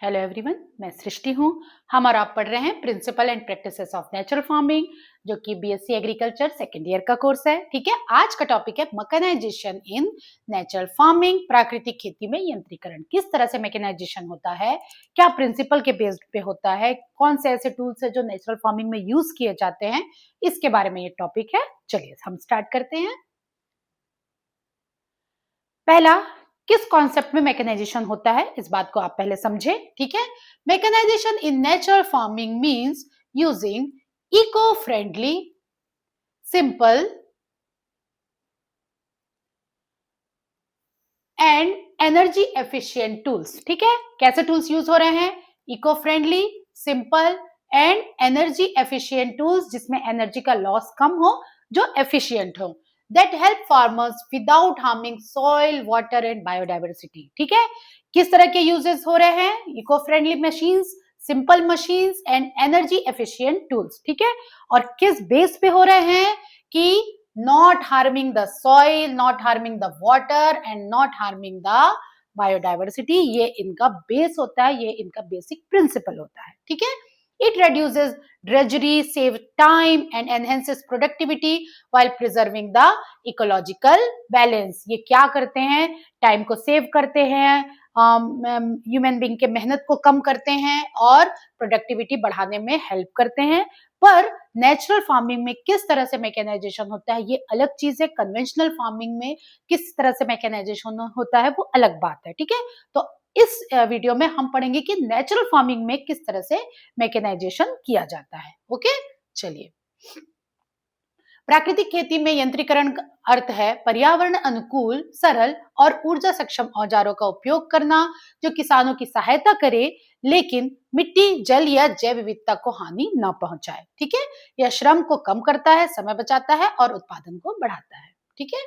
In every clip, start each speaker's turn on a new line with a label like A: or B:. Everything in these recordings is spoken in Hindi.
A: हेलो एवरीवन, मैं सृष्टि हूँ। हम और आप पढ़ रहे हैं principle and practices of natural farming, जो कि बीएससी एग्रीकल्चर सेकेंड ईयर का कोर्स है। ठीक है, आज का टॉपिक है मैकेनाइजेशन इन नेचुरल फार्मिंग। प्राकृतिक खेती में यंत्रीकरण, किस तरह से मैकेनाइजेशन होता है, क्या प्रिंसिपल के बेस्ड पे होता है, कौन से ऐसे टूल्स है जो नेचुरल फार्मिंग में यूज किए जाते हैं, इसके बारे में ये टॉपिक है। चलिए हम स्टार्ट करते हैं। पहला, किस कॉन्सेप्ट में मैकेनाइजेशन होता है, इस बात को आप पहले समझे। ठीक है, mechanisation in natural farming means using eco friendly, simple and energy efficient tools. ठीक है, कैसे टूल्स यूज हो रहे हैं? Eco friendly, simple and energy efficient tools, जिसमें एनर्जी का लॉस कम हो, जो एफिशिएंट हो, that help farmers without harming soil, water and biodiversity। ठीक है, किस तरह के यूजेस हो रहे हैं? Eco friendly machines, simple machines and energy efficient tools. ठीक है, और किस बेस पे हो रहे हैं? कि not harming the soil, not harming the water and not harming the biodiversity। ये इनका बेस होता है, ये इनका बेसिक प्रिंसिपल होता है। ठीक है, it reduces drudgery, save time and enhances productivity while preserving the ecological balance। ये क्या करते हैं? टाइम को सेव करते हैं, ह्यूमन बीइंग के मेहनत को कम करते हैं और प्रोडक्टिविटी बढ़ाने में हेल्प करते हैं। पर नेचुरल फार्मिंग में किस तरह से मैकेनाइजेशन होता है, ये अलग चीज है। कन्वेंशनल फार्मिंग में किस तरह से मैकेनाइजेशन होता है, वो अलग बात है। ठीक है, तो इस वीडियो में हम पढ़ेंगे कि नेचुरल फार्मिंग में किस तरह से मैकेनाइजेशन किया जाता है। ओके, चलिए। प्राकृतिक खेती में यंत्रीकरण का अर्थ है पर्यावरण अनुकूल, सरल और ऊर्जा सक्षम औजारों का उपयोग करना, जो किसानों की सहायता करे लेकिन मिट्टी, जल या जैव विविधता को हानि न पहुंचाए। ठीक है, यह श्रम को कम करता है, समय बचाता है और उत्पादन को बढ़ाता है। ठीक है,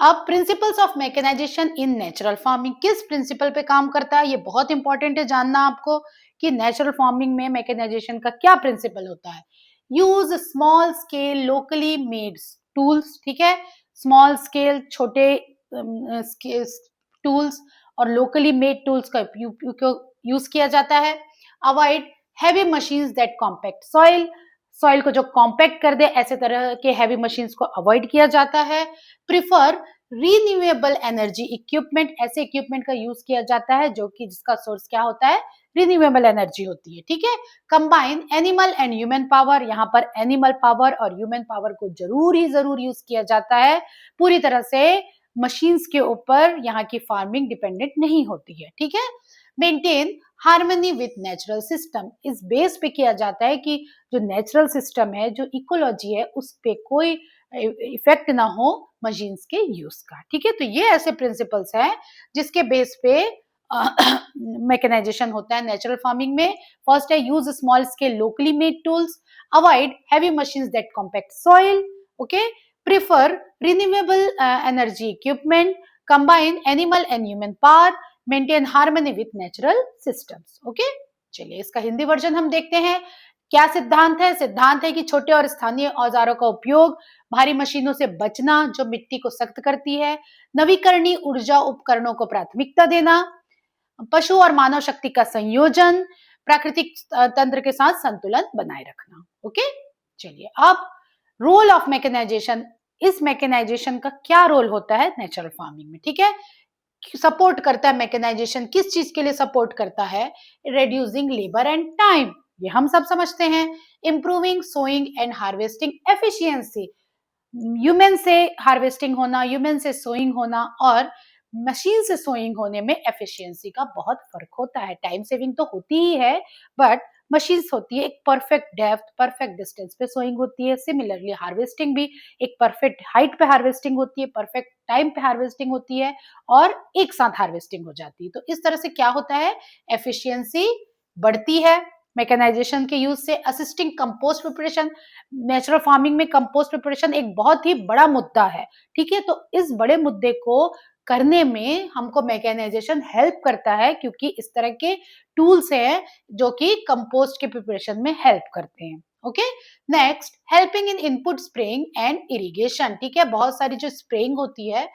A: अब principles of mechanisation in natural farming, किस प्रिंसिपल पे काम करता है, ये बहुत इंपॉर्टेंट है जानना आपको कि नेचुरल फार्मिंग में मैकेनाइजेशन का क्या प्रिंसिपल होता है। Use small scale locally made tools. ठीक है, स्मॉल स्केल, छोटे टूल्स और लोकली मेड टूल्स का यूज किया जाता है। Avoid heavy machines that compact soil, soil को जो कॉम्पैक्ट कर दे, ऐसे तरह के हैवी मशीन्स को अवॉइड किया जाता है। प्रिफर रिन्यूएबल एनर्जी इक्विपमेंट, ऐसे इक्विपमेंट का यूज किया जाता है जो कि जिसका सोर्स क्या होता है? रिन्यूएबल एनर्जी होती है। ठीक है, combine animal and human power, यहाँ पर एनिमल पावर और ह्यूमन पावर को जरूर यूज किया जाता है। पूरी तरह से मशीन्स के ऊपर यहाँ की फार्मिंग डिपेंडेंट नहीं होती है। ठीक है, maintain harmony with natural system, इस बेस पे किया जाता है कि जो नेचुरल सिस्टम है, जो इकोलॉजी है, उस पे कोई इफेक्ट ना हो मशीन्स के यूज का। ठीक है, तो ये ऐसे प्रिंसिपल्स हैं जिसके बेस पे मैकेनाइजेशन होता है नेचुरल फार्मिंग में। फर्स्ट है use small scale locally made tools, avoid heavy machines that compact soil, okay, prefer renewable energy equipment, combine animal and human power, maintain harmony with natural systems. Okay, चलिए इसका हिंदी वर्जन हम देखते हैं। क्या सिद्धांत है? सिद्धांत है कि छोटे और स्थानीय औजारों का उपयोग, भारी मशीनों से बचना जो मिट्टी को सख्त करती है, नवीकरणीय ऊर्जा उपकरणों को प्राथमिकता देना, पशु और मानव शक्ति का संयोजन, प्राकृतिक तंत्र के साथ संतुलन बनाए रखना। ओके, चलिए अब रोल ऑफ मैकेनाइजेशन, इस मैकेनाइजेशन का क्या रोल होता है नेचुरल फार्मिंग में? ठीक है, सपोर्ट करता है मैकेनाइजेशन, किस चीज के लिए सपोर्ट करता है? रिड्यूसिंग लेबर एंड टाइम, ये हम सब समझते हैं। Improving sowing and harvesting efficiency, human से हार्वेस्टिंग होना, ह्यूमन से सोइंग होना और मशीन से सोइंग होने में एफिशिएंसी का बहुत फर्क होता है। टाइम सेविंग तो होती ही है, बट मशीन्स होती है एक परफेक्ट डेप्थ, परफेक्ट डिस्टेंस पे सोइंग होती है। सिमिलरली हार्वेस्टिंग भी एक परफेक्ट हाइट पे हार्वेस्टिंग होती है, परफेक्ट टाइम पे हार्वेस्टिंग होती है और एक साथ हार्वेस्टिंग हो जाती है। तो इस तरह से क्या होता है? एफिशिएंसी बढ़ती है मैकेनाइजेशन के यूज से। Assisting compost preparation, natural farming में कंपोस्ट प्रिपरेशन एक बहुत ही बड़ा मुद्दा है। ठीक है, तो इस बड़े मुद्दे को करने में हमको मैकेनाइजेशन हेल्प करता है, क्योंकि इस तरह के टूल्स हैं जो कि कंपोस्ट के प्रिपरेशन में हेल्प करते हैं। Okay, next, helping in input spraying and irrigation. ठीक है, बहुत सारी जो स्प्रेइंग होती है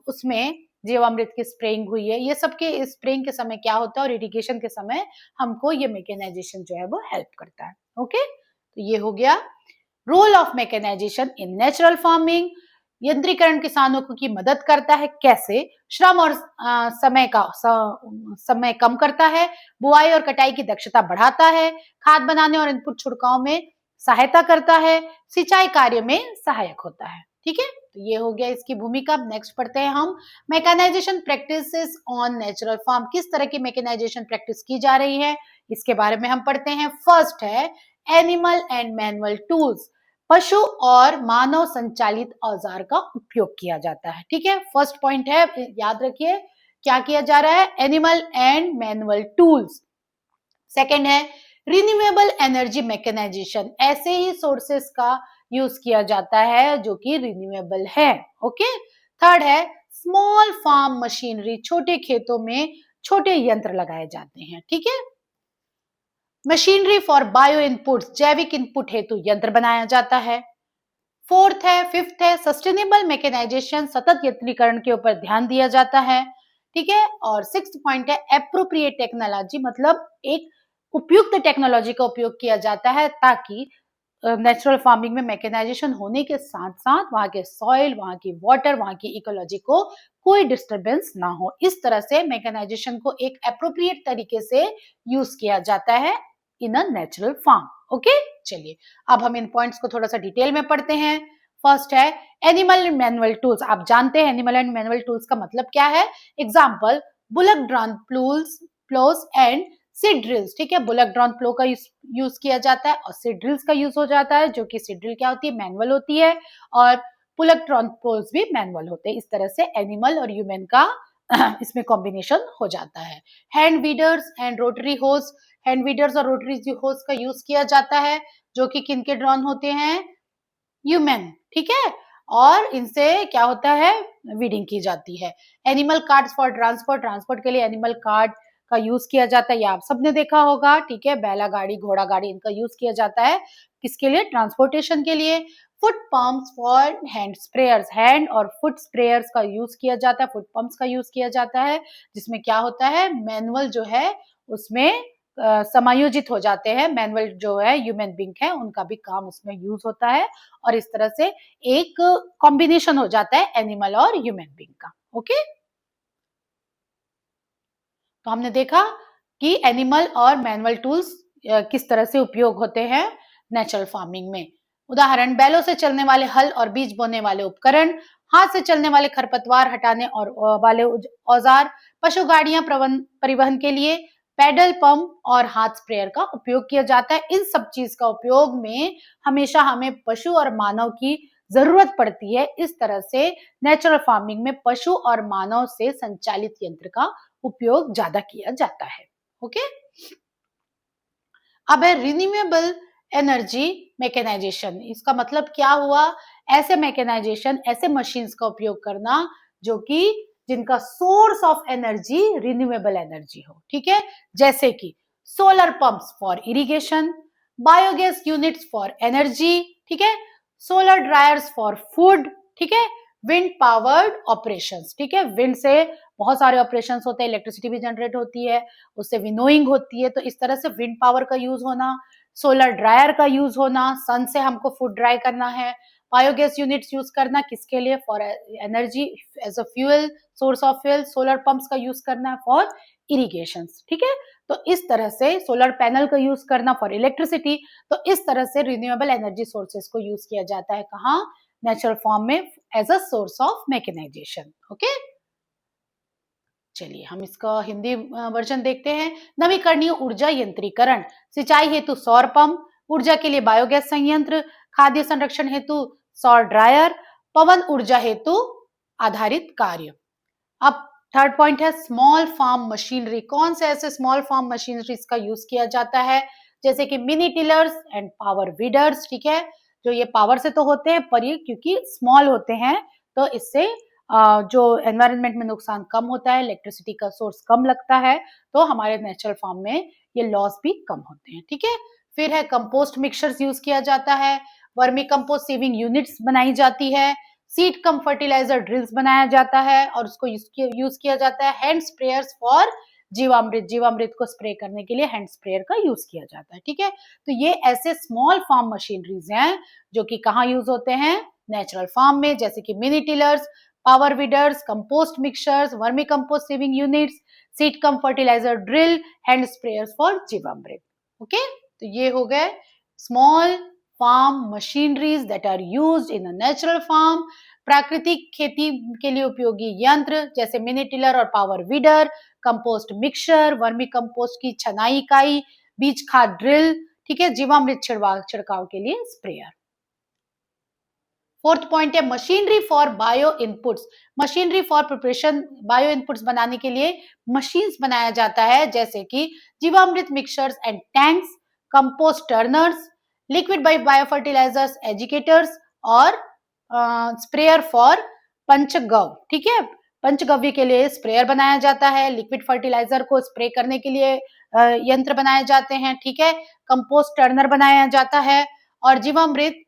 A: उसमें जीवामृत की स्प्रेइंग हुई है, ये सब के स्प्रेइंग के समय क्या होता है और इरिगेशन के समय हमको ये मैकेनाइजेशन जो है वो हेल्प करता है। ओके, तो ये हो गया role of mechanisation in natural farming. यंत्रीकरण किसानों की मदद करता है, कैसे? श्रम और समय कम करता है, बुआई और कटाई की दक्षता बढ़ाता है, खाद बनाने और इनपुट छिड़काव में सहायता करता है, सिंचाई कार्य में सहायक होता है। ठीक है, तो ये हो गया इसकी भूमिका। नेक्स्ट पढ़ते हैं हम mechanisation practices on natural farm. किस तरह की मैकेनाइजेशन प्रैक्टिस की जा रही है, इसके बारे में हम पढ़ते हैं। फर्स्ट है एनिमल एंड मैनुअल टूल्स। पशु और मानव संचालित औजार का उपयोग किया जाता है। ठीक है, फर्स्ट पॉइंट है, याद रखिए क्या किया जा रहा है, animal and manual tools. Second है रिन्यूएबल एनर्जी मैकेनाइजेशन, ऐसे ही सोर्सेस का यूज किया जाता है जो कि रिन्यूएबल है। ओके, थर्ड है स्मॉल फार्म मशीनरी, छोटे खेतों में छोटे यंत्र लगाए जाते हैं। ठीक है, मशीनरी फॉर बायो इनपुट, जैविक इनपुट हेतु यंत्र बनाया जाता है। फिफ्थ है सस्टेनेबल मैकेनाइजेशन, सतत यंत्रीकरण के ऊपर ध्यान दिया जाता है। ठीक है, और सिक्स्थ पॉइंट है एप्रोप्रिएट टेक्नोलॉजी, मतलब एक उपयुक्त टेक्नोलॉजी का उपयोग किया जाता है ताकि नेचुरल फार्मिंग में मैकेनाइजेशन होने के साथ साथ वहां के सॉइल, वहां की वाटर, वहां की इकोलॉजी को कोई डिस्टरबेंस ना हो। इस तरह से मैकेनाइजेशन को एक एप्रोप्रिएट तरीके से यूज किया जाता है इन अ नेचुरल फार्म। ओके, चलिए अब हम इन पॉइंट्स को थोड़ा सा डिटेल में पढ़ते हैं। फर्स्ट है एनिमल एंड मैनुअल टूल्स। आप जानते हैं एनिमल एंड मैनुअल टूल्स का मतलब क्या है। Example bullock drawn ploughs and seed drills. ठीक है, बुलक ड्रॉन प्लो का यूज किया जाता है और सीड ड्रिल्स का यूज हो जाता है, जो कि सीड ड्रिल क्या होती है, मैनुअल होती है, और बुलक ड्रॉन प्लोस भी मैनुअल होते हैं। इस तरह से एनिमल और ह्यूमन का इसमें कॉम्बिनेशन हो जाता है। हैंड वीडर्स एंड रोटरी होस, हैंड वीडर्स और रोटरी होस का यूज किया जाता है, जो कि किनके ड्रॉन होते हैं, ह्यूमन। ठीक है, और इनसे क्या होता है, वीडिंग की जाती है। Animal cards for transport, transport के लिए एनिमल कार्ड का यूज किया जाता है, ये आप सबने देखा होगा। ठीक है, बैला गाड़ी, घोड़ा गाड़ी, इनका यूज किया जाता है किसके लिए, ट्रांसपोर्टेशन के लिए। Foot pumps for hand sprayers, hand और फुट स्प्रेयर्स का यूज किया जाता है, फुट पंप्स का यूज किया जाता है, जिसमें क्या होता है, मैनुअल जो है उसमें समायोजित हो जाते हैं, मैनुअल जो है ह्यूमन बीइंग है उनका भी काम उसमें यूज होता है, और इस तरह से एक कॉम्बिनेशन हो जाता है एनिमल और ह्यूमन बीइंग का। ओके, तो हमने देखा कि एनिमल और मैनुअल टूल्स किस तरह से उपयोग होते हैं नेचुरल फार्मिंग में। उदाहरण, बैलों से चलने वाले हल और बीज बोने वाले उपकरण, हाथ से चलने वाले खरपतवार हटाने और वाले औजार, पशु गाड़ियां परिवहन के लिए, पैडल पंप और हाथ स्प्रेयर का उपयोग किया जाता है। इन सब चीज का उपयोग में हमेशा हमें पशु और मानव की जरूरत पड़ती है। इस तरह से नेचुरल फार्मिंग में पशु और मानव से संचालित यंत्र का उपयोग ज्यादा किया जाता है। ओके, अब है रिन्यूएबल एनर्जी मैकेनाइजेशन। इसका मतलब क्या हुआ, ऐसे मैकेनाइजेशन, ऐसे मशीन्स का उपयोग करना जो कि जिनका source of energy renewable energy हो। ठीक है, जैसे कि solar pumps for irrigation, biogas units for energy, ठीक है, सोलर ड्रायर्स फॉर फूड, ठीक है, विंड पावर्ड ऑपरेशंस। ठीक है, विंड से बहुत सारे ऑपरेशंस होते हैं, इलेक्ट्रिसिटी भी जनरेट होती है, उससे विनोइंग होती है, तो इस तरह से विंड पावर का यूज होना, सोलर ड्रायर का यूज होना, सन से हमको फूड ड्राई करना है, बायोगैस यूनिट्स यूज करना किसके लिए, for energy as a fuel, source of fuel, solar pumps का यूज करना है फॉर इरिगेशन। ठीक है, तो इस तरह से सोलर पैनल का यूज करना फॉर इलेक्ट्रिसिटी, तो इस तरह से रिन्यूएबल एनर्जी सोर्सेस को यूज किया जाता है कहाँ, नेचुरल फॉर्म में as a source of mechanisation. Okay, चलिए हम इसका हिंदी वर्जन देखते हैं। नवीकरणीय ऊर्जा यंत्रीकरण, सिंचाई हेतु सौर पंप, ऊर्जा के लिए बायोगैस संयंत्र, खाद्य संरक्षण हेतु सौर ड्रायर, पवन ऊर्जा हेतु आधारित कार्य। अब थर्ड पॉइंट है स्मॉल फार्म मशीनरी। कौन से ऐसे स्मॉल फार्म मशीनरीज का यूज किया जाता है, जैसे कि मिनी टिलर्स एंड पावर वीडर्स। ठीक है, जो ये पावर से तो होते हैं पर ये क्योंकि स्मॉल होते हैं तो इससे जो एनवायरनमेंट में नुकसान कम होता है, इलेक्ट्रिसिटी का सोर्स कम लगता है, तो हमारे नेचुरल फार्म में ये लॉस भी कम होते हैं। ठीक है, फिर है कंपोस्ट मिक्सचर्स यूज किया जाता है, वर्मी कंपोस्ट सेविंग यूनिट्स बनाई जाती है, सीड कम फर्टिलाइजर ड्रिल्स बनाया जाता है और उसको यूज किया जाता है। हैंड स्प्रेयर्स फॉर जीवामृत, जीवामृत को स्प्रे करने के लिए हैंड स्प्रेयर का यूज किया जाता है। ठीक है, तो ये ऐसे स्मॉल फार्म मशीनरीज हैं जो कि कहाँ यूज होते हैं, नेचुरल फार्म में, जैसे कि mini tillers, power weeders, compost mixtures, vermicompost sieving units, seed cum fertiliser drill, hand sprayers for jeevamrit. Okay, तो ये हो गए small farm machineries that are used in a natural farm. प्राकृतिक खेती के लिए उपयोगी यंत्र जैसे मिनी टिलर और power weeder, compost mixture, vermicompost की छनाई इकाई, बीज खाद ड्रिल, ठीक है, जीवामृत छिड़काव के लिए स्प्रेयर। फोर्थ पॉइंट है machinery for bio inputs. Machinery for preparation, bio inputs बनाने के लिए मशीन्स बनाया जाता है जैसे कि jeevamrit mixtures and tanks, compost turners, liquid bio fertilisers agitators और स्प्रेयर फॉर पंचगव्य। ठीक है, पंचगव्य के लिए स्प्रेयर बनाया जाता है, लिक्विड फर्टिलाइजर को स्प्रे करने के लिए यंत्र बनाए जाते हैं। ठीक है, कंपोस्ट टर्नर बनाया जाता है और जीवामृत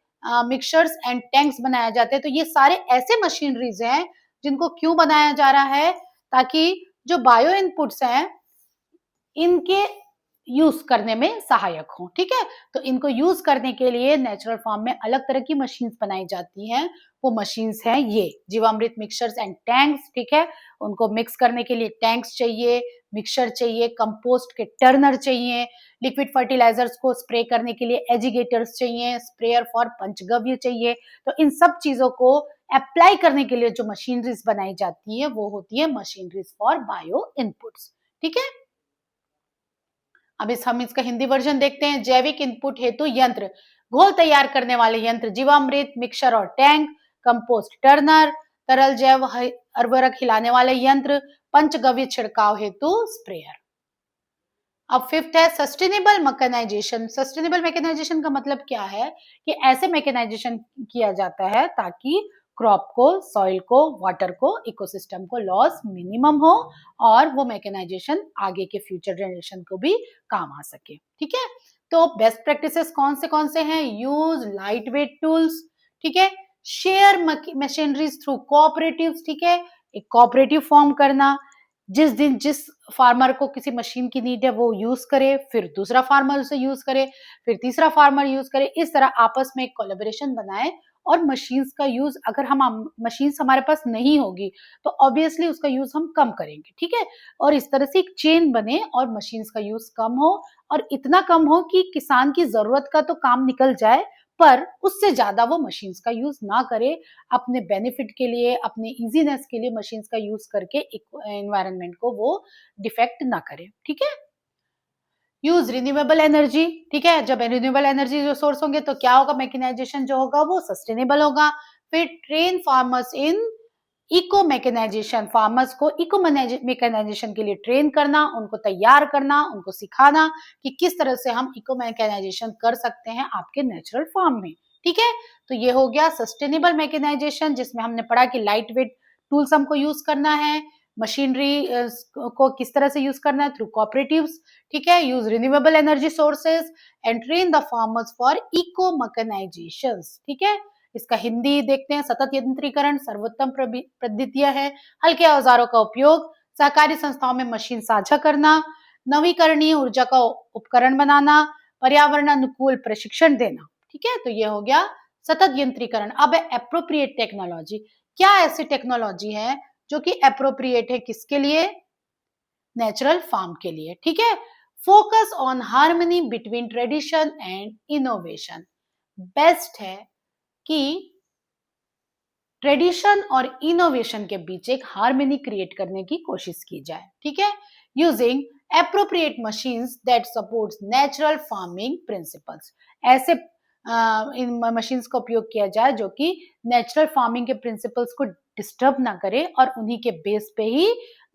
A: मिक्सचर्स एंड टैंक्स बनाया जाते हैं। तो ये सारे ऐसे मशीनरीज हैं जिनको क्यों बनाया जा रहा है, ताकि जो बायो इनपुट्स हैं इनके यूज करने में सहायक हो। ठीक है, तो इनको यूज करने के लिए नेचुरल फार्म में अलग तरह की मशीन्स बनाई जाती हैं। वो मशीन्स हैं ये जीवामृत मिक्सचर्स एंड टैंक्स। ठीक है, उनको मिक्स करने के लिए टैंक्स चाहिए, मिक्सचर चाहिए, कंपोस्ट के टर्नर चाहिए, लिक्विड फर्टिलाइजर्स को स्प्रे करने के लिए एजिगेटर्स चाहिए, स्प्रेयर फॉर पंचगव्य चाहिए। तो इन सब चीजों को अप्लाई करने के लिए जो मशीनरीज बनाई जाती है वो होती है मशीनरीज फॉर बायो इनपुट्स। ठीक है, अब हम इसका हिंदी वर्जन देखते हैं। जैविक इनपुट हेतु यंत्र, घोल तैयार करने वाले यंत्र जीवामृत मिक्सचर और टैंक, कंपोस्ट टर्नर, तरल जैव उर्वरक हिलाने वाले यंत्र, पंचगव्य छिड़काव हेतु स्प्रेयर। अब फिफ्थ है सस्टेनेबल मैकेनाइजेशन। सस्टेनेबल मैकेनाइजेशन का मतलब क्या है कि ऐसे मैकेनाइजेशन किया जाता है ताकि क्रॉप को, सॉइल को, वाटर को, इकोसिस्टम को लॉस मिनिमम हो और वो मैकेनाइजेशन आगे के फ्यूचर जनरेशन को भी काम आ सके। ठीक है, तो बेस्ट प्रैक्टिसेस कौन से हैं? यूज लाइट वेट टूल्स, ठीक है, शेयर मशीनरीज थ्रू कोऑपरेटिव्स। ठीक है, एक कोऑपरेटिव फॉर्म करना, जिस फार्मर को किसी मशीन की नीड है वो यूज करे, फिर दूसरा फार्मर उसे यूज करे, फिर तीसरा फार्मर यूज करे, इस तरह आपस में एक कोलैबोरेशन बनाए। और मशीन्स का यूज, अगर हम मशीन्स हमारे पास नहीं होगी तो ऑब्वियसली उसका यूज हम कम करेंगे। ठीक है, और इस तरह से एक चेन बने और मशीन्स का यूज कम हो, और इतना कम हो कि किसान की जरूरत का तो काम निकल जाए पर उससे ज्यादा वो मशीन्स का यूज ना करे, अपने बेनिफिट के लिए, अपने इजीनेस के लिए मशीन्स का यूज करके एनवायरनमेंट को वो डिफेक्ट ना करे। ठीक है, यूज रिन्यूएबल एनर्जी। ठीक है, जब रिन्यूएबल एनर्जी जो सोर्स होंगे तो क्या होगा, मैकेनाइजेशन जो होगा वो सस्टेनेबल होगा। फिर train farmers in eco mechanisation, farmers को इको मैकेनाइजेशन के लिए ट्रेन करना, उनको तैयार करना, उनको सिखाना कि किस तरह से हम इको मैकेनाइजेशन कर सकते हैं आपके नेचुरल फार्म में। ठीक है, तो ये हो गया सस्टेनेबल मैकेनाइजेशन, जिसमें हमने पढ़ा कि लाइट वेट टूल्स हमको यूज करना है, मशीनरी को किस तरह से यूज करना है थ्रू कोऑपरेटिव्स। ठीक है, use renewable energy sources and train the farmers for eco mechanisation. ठीक है, इसका हिंदी देखते हैं। सतत यंत्रीकरण सर्वोत्तम पद्धतियां है, हल्के औजारों का उपयोग, सहकारी संस्थाओं में मशीन साझा करना, नवीकरणीय ऊर्जा का उपकरण बनाना, पर्यावरण अनुकूल प्रशिक्षण देना। ठीक है, तो ये हो गया सतत यंत्रीकरण। अब है एप्रोप्रिएट टेक्नोलॉजी। क्या ऐसी टेक्नोलॉजी है जो कि एप्रोप्रिएट है किसके लिए? नेचुरल फार्म के लिए। ठीक है, focus on harmony between tradition and innovation. Best है कि ट्रेडिशन और इनोवेशन के बीच एक हार्मनी क्रिएट करने की कोशिश की जाए। ठीक है, using appropriate machines that supports natural farming principles. ऐसे इन मशीन्स का उपयोग किया जाए जो कि नेचुरल फार्मिंग के प्रिंसिपल्स को डिस्टर्ब ना करे और उन्हीं के बेस पे ही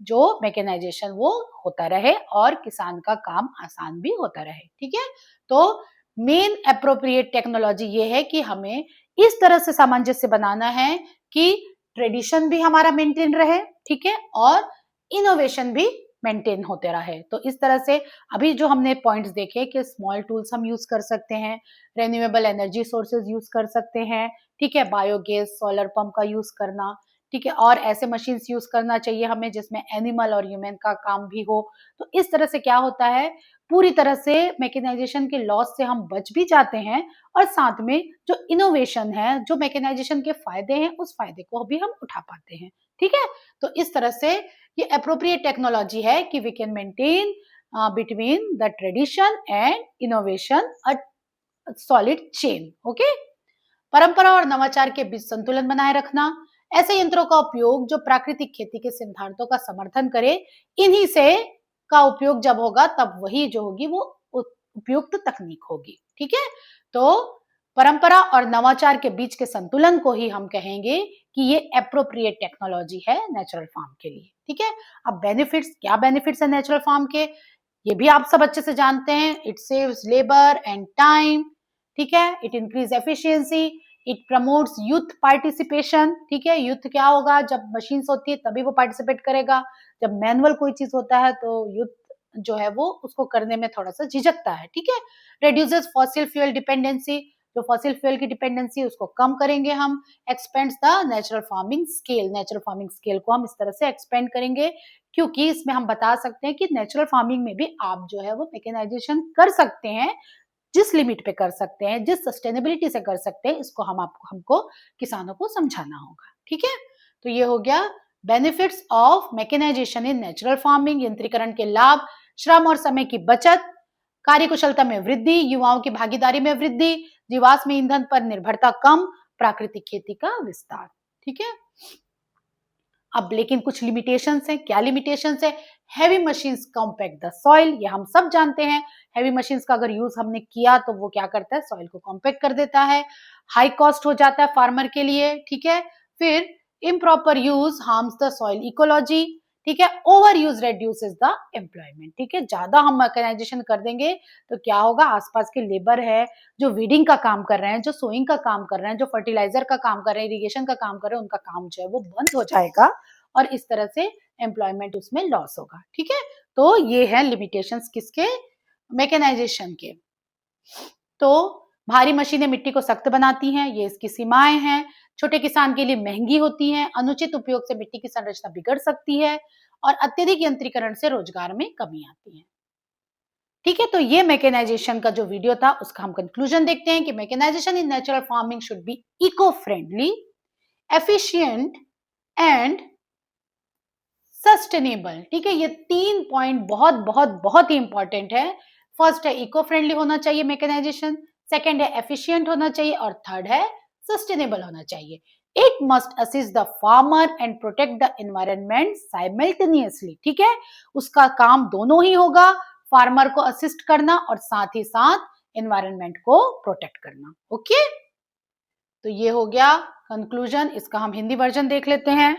A: जो मैकेनाइजेशन वो होता रहे और किसान का काम आसान भी होता रहे। ठीक है, तो मेन एप्रोप्रिएट टेक्नोलॉजी ये है कि हमें इस तरह से सामंजस्य बनाना है कि ट्रेडिशन भी हमारा मेंटेन रहे, ठीक है, और इनोवेशन भी मेंटेन होते रहे। तो इस तरह से अभी जो हमने पॉइंट्स देखे कि स्मॉल टूल्स हम यूज कर सकते हैं, रिन्यूएबल एनर्जी सोर्सेज यूज कर सकते हैं, ठीक है, बायोगैस, सोलर पंप का यूज करना, ठीक है, और ऐसे मशीन्स यूज करना चाहिए हमें जिसमें एनिमल और ह्यूमन का काम भी हो। तो इस तरह से क्या होता है, पूरी तरह से मैकेनाइजेशन के लॉस से हम बच भी जाते हैं और साथ में जो इनोवेशन है, जो मैकेनाइजेशन के फायदे हैं, उस फायदे को भी हम उठा पाते हैं। ठीक है, तो इस तरह से ये अप्रोप्रिएट टेक्नोलॉजी है कि we can maintain between the tradition and innovation a solid chain. Okay, परंपरा और नवाचार के बीच संतुलन बनाए रखना, ऐसे यंत्रों का उपयोग जो प्राकृतिक खेती के सिद्धांतों का समर्थन करे, इन्हीं से का उपयोग जब होगा तब वही जो होगी वो उपयुक्त तकनीक होगी। ठीक है, तो परंपरा और नवाचार के बीच के संतुलन को ही हम कहेंगे कि ये एप्रोप्रिएट टेक्नोलॉजी है नेचुरल फार्म के लिए। ठीक है, अब बेनिफिट्स, क्या बेनिफिट्स है नेचुरल फार्म के, ये भी आप सब अच्छे से जानते हैं। It saves labour and time, ठीक है, it increase efficiency, it promotes youth participation. ठीक है, यूथ क्या होगा, जब मशीन्स होती है तभी वो पार्टिसिपेट करेगा, जब मैनुअल कोई चीज होता है तो यूथ जो है वो उसको करने में थोड़ा सा झिझकता है। ठीक है, रिड्यूसेस फॉसिल फ्यूल डिपेंडेंसी, जो फॉसिल फ्यूल की डिपेंडेंसी उसको कम करेंगे हम। Expends the natural farming scale, natural farming scale को हम इस तरह से एक्सपेंड करेंगे क्योंकि इसमें हम बता सकते हैं कि नेचुरल फार्मिंग में भी आप जो है वो मैकेनाइजेशन कर सकते हैं, जिस लिमिट पे कर सकते हैं, जिस सस्टेनेबिलिटी से कर सकते हैं, इसको हमको किसानों को समझाना होगा। ठीक है, तो ये हो गया benefits of mechanisation in natural farming. यंत्रीकरण के लाभ, श्रम और समय की बचत, कार्यकुशलता में वृद्धि, युवाओं की भागीदारी में वृद्धि, जीवाश्म ईंधन पर निर्भरता कम, प्राकृतिक खेती का विस्तार। ठीक है, अब लेकिन कुछ लिमिटेशंस हैं। क्या लिमिटेशंस है, heavy machines compact the soil, ये हम सब जानते हैं। हैवी मशीन्स का अगर यूज हमने किया तो वो क्या करता है, सॉइल को कॉम्पैक्ट कर देता है। हाई कॉस्ट हो जाता है फार्मर के लिए। ठीक है, फिर improper use harms the soil ecology. ठीक है, over use reduces the employment. ठीक है, ज्यादा हम मैकेनाइजेशन कर देंगे तो क्या होगा, आसपास के लेबर है जो वीडिंग का काम कर रहे हैं, जो सोइंग का काम कर रहे हैं, जो फर्टिलाइजर का काम कर रहे हैं, इरिगेशन का काम कर रहे हैं, उनका काम जो है वो बंद हो जाएगा और इस तरह से एम्प्लॉयमेंट उसमें लॉस होगा। ठीक है, तो ये है लिमिटेशंस किसके, मैकेनाइजेशन के। तो भारी मशीनें मिट्टी को सख्त बनाती हैं, ये इसकी सीमाएं हैं। छोटे किसान के लिए महंगी होती हैं, अनुचित उपयोग से मिट्टी की संरचना बिगड़ सकती है और अत्यधिक यंत्रीकरण से रोजगार में कमी आती है। ठीक है, तो ये मैकेनाइजेशन का जो वीडियो था उसका हम कंक्लूजन देखते हैं कि mechanisation in natural farming should be eco friendly, efficient and sustainable. ठीक है, ये 3 पॉइंट बहुत बहुत बहुत ही इंपॉर्टेंट है। फर्स्ट है इको फ्रेंडली होना चाहिए मैकेनाइजेशन, सेकंड है एफिशिएंट होना चाहिए और थर्ड है सस्टेनेबल होना चाहिए। It must assist the farmer and protect the environment simultaneously. ठीक है, उसका काम दोनों ही होगा, फार्मर को असिस्ट करना और साथ ही साथ एनवायरनमेंट को प्रोटेक्ट करना। ओके, तो ये हो गया कंक्लूजन। इसका हम हिंदी वर्जन देख लेते हैं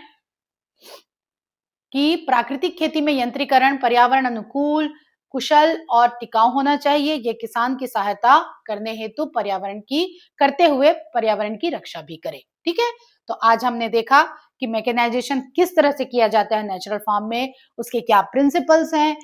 A: कि प्राकृतिक खेती में यंत्रीकरण पर्यावरण अनुकूल, कुशल और टिकाऊ होना चाहिए। ये किसान की सहायता करने हेतु करते हुए पर्यावरण की रक्षा भी करे। ठीक है, तो आज हमने देखा कि मैकेनाइजेशन किस तरह से किया जाता है नेचुरल फार्म में, उसके क्या प्रिंसिपल्स हैं,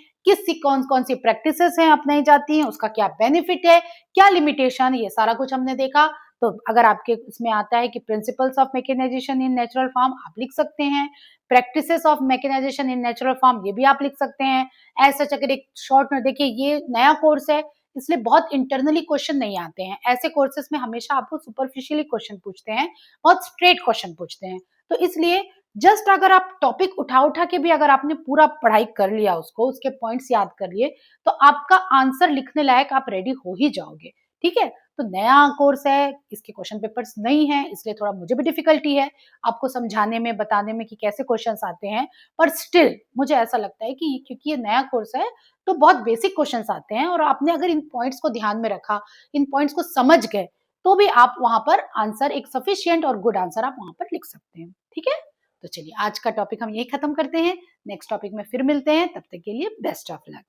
A: कौन कौन सी प्रैक्टिसेस हैं अपनाई जाती हैं, उसका क्या बेनिफिट है, क्या लिमिटेशन, ये सारा कुछ हमने देखा। तो अगर आपके इसमें आता है कि principles of mechanisation in natural farm, आप लिख सकते हैं। Practices of mechanisation in natural farm, ये भी आप लिख सकते हैं। ऐसा अगर एक शॉर्ट में देखिए, ये नया कोर्स है इसलिए बहुत इंटरनली क्वेश्चन नहीं आते हैं। ऐसे कोर्सेज में हमेशा आपको सुपरफिशियली क्वेश्चन पूछते हैं, बहुत स्ट्रेट क्वेश्चन पूछते हैं। तो इसलिए जस्ट अगर आप टॉपिक उठा के भी अगर आपने पूरा पढ़ाई कर लिया, उसको उसके पॉइंट्स याद कर लिए, तो आपका आंसर लिखने लायक आप रेडी हो ही जाओगे। ठीक है, तो नया कोर्स है, इसके क्वेश्चन पेपर्स नहीं है, इसलिए थोड़ा मुझे भी डिफिकल्टी है आपको समझाने में, बताने में कि कैसे क्वेश्चंस आते हैं। पर स्टिल मुझे ऐसा लगता है कि क्योंकि ये नया कोर्स है तो बहुत बेसिक क्वेश्चंस आते हैं और आपने अगर इन पॉइंट्स को ध्यान में रखा, इन पॉइंट्स को समझ गए, तो भी आप वहां पर आंसर, एक सफिशिएंट और गुड आंसर आप वहां पर लिख सकते हैं। ठीक है, तो चलिए आज का टॉपिक हम यही खत्म करते हैं। नेक्स्ट टॉपिक में फिर मिलते हैं, तब तक के लिए बेस्ट ऑफ लक।